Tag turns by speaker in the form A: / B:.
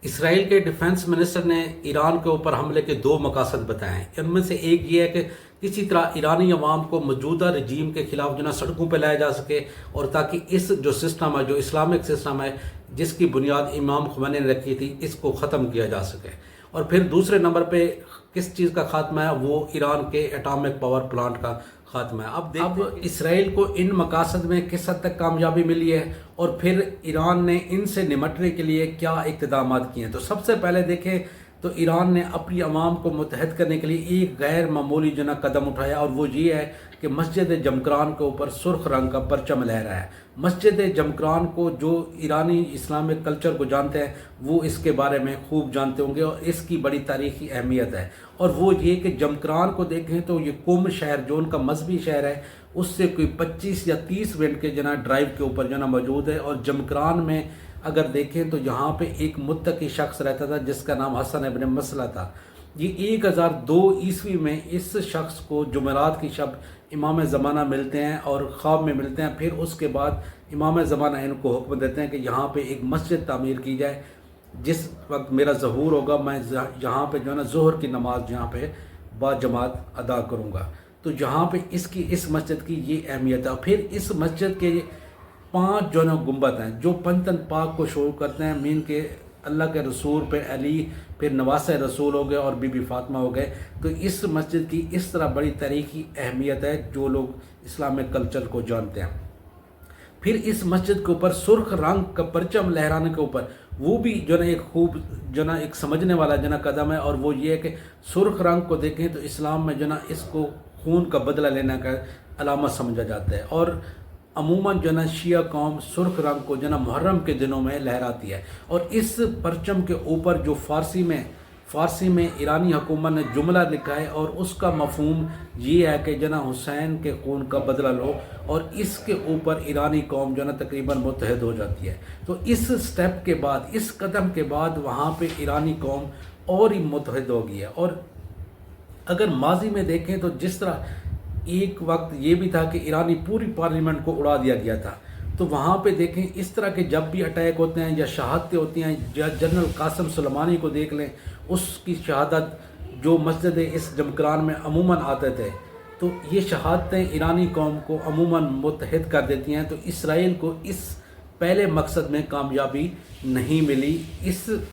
A: اسرائیل کے defence minister نے ایران کے اوپر حملے کے دو مقاصد بتائے ہیں۔ ان میں سے ایک یہ ہے کہ کسی طرح ایرانی عوام کو موجودہ رجیم کے خلاف جو نا سڑکوں پہ لایا جا سکے، اور تاکہ اس جو سسٹم ہے، جو اسلامک سسٹم ہے جس کی بنیاد امام خمینی نے رکھی تھی، اس کو ختم کیا جا سکے۔ اور پھر دوسرے نمبر پہ کس چیز کا خاتمہ ہے؟ وہ ایران کے ایٹامک پاور پلانٹ کا خاتمہ ہے۔ اب اسرائیل کو ان مقاصد میں کس حد تک کامیابی ملی ہے، اور پھر ایران نے ان سے نمٹنے کے لیے کیا اقدامات کیے ہیں؟ تو سب سے پہلے دیکھیں تو ایران نے اپنی عوام کو متحد کرنے کے لیے ایک غیر معمولی جو نا قدم اٹھایا، اور وہ یہ ہے کہ مسجد جمکران کے اوپر سرخ رنگ کا پرچم لہرا ہے۔ مسجد جمکران کو جو ایرانی اسلامک کلچر کو جانتے ہیں وہ اس کے بارے میں خوب جانتے ہوں گے، اور اس کی بڑی تاریخی اہمیت ہے۔ اور وہ یہ کہ جمکران کو دیکھیں تو یہ قم شہر جو ان کا مذہبی شہر ہے، اس سے کوئی 25 یا 30 منٹ کے جنا ڈرائیو کے اوپر جو نا موجود ہے۔ اور جمکران میں اگر دیکھیں تو یہاں پہ ایک متقی شخص رہتا تھا جس کا نام حسن ابن مسلح تھا۔ یہ 1002 عیسوی میں اس شخص کو جمعرات کی شب امام زمانہ ملتے ہیں اور خواب میں ملتے ہیں۔ پھر اس کے بعد امام زمانہ ان کو حکم دیتے ہیں کہ یہاں پہ ایک مسجد تعمیر کی جائے، جس وقت میرا ظہور ہوگا میں یہاں پہ جو ہے نا ظہر کی نماز یہاں پہ با جماعت ادا کروں گا۔ تو یہاں پہ اس مسجد کی یہ اہمیت ہے۔ پھر اس مسجد کے 5 جو نا گنبد ہیں جو پنجتن پاک کو شروع کرتے ہیں، مین کے اللہ کے رسول، پھر علی، پھر نواسہ رسول ہو گئے اور بی بی فاطمہ ہو گئے۔ تو اس مسجد کی اس طرح بڑی تاریخی اہمیت ہے جو لوگ اسلامک کلچر کو جانتے ہیں۔ پھر اس مسجد کے اوپر سرخ رنگ کا پرچم لہرانے کے اوپر وہ بھی جو نا ایک خوب جو نا ایک سمجھنے والا جو نا قدم ہے، اور وہ یہ ہے کہ سرخ رنگ کو دیکھیں تو اسلام میں جو نا اس کو خون کا بدلہ لینے کا علامت سمجھا جاتا ہے، اور عموماً جو نا شیعہ قوم سرخ رنگ کو جو نا محرم کے دنوں میں لہراتی ہے۔ اور اس پرچم کے اوپر جو فارسی میں ایرانی حکومت نے جملہ لکھا ہے، اور اس کا مفہوم یہ ہے کہ جنا حسین کے خون کا بدلہ لو، اور اس کے اوپر ایرانی قوم جو نا تقریباً متحد ہو جاتی ہے۔ تو اس سٹیپ کے بعد، اس قدم کے بعد وہاں پہ ایرانی قوم اور ہی متحد ہو گئی ہے۔ اور اگر ماضی میں دیکھیں تو جس طرح ایک وقت یہ بھی تھا کہ ایرانی پوری پارلیمنٹ کو اڑا دیا گیا تھا، تو وہاں پہ دیکھیں اس طرح کے جب بھی اٹیک ہوتے ہیں یا شہادتیں ہوتی ہیں، یا جنرل قاسم سلیمانی کو دیکھ لیں، اس کی شہادت جو مسجد اس جمکران میں عموماً آتے تھے، تو یہ شہادتیں ایرانی قوم کو عموماً متحد کر دیتی ہیں۔ تو اسرائیل کو اس پہلے مقصد میں کامیابی نہیں ملی۔ اس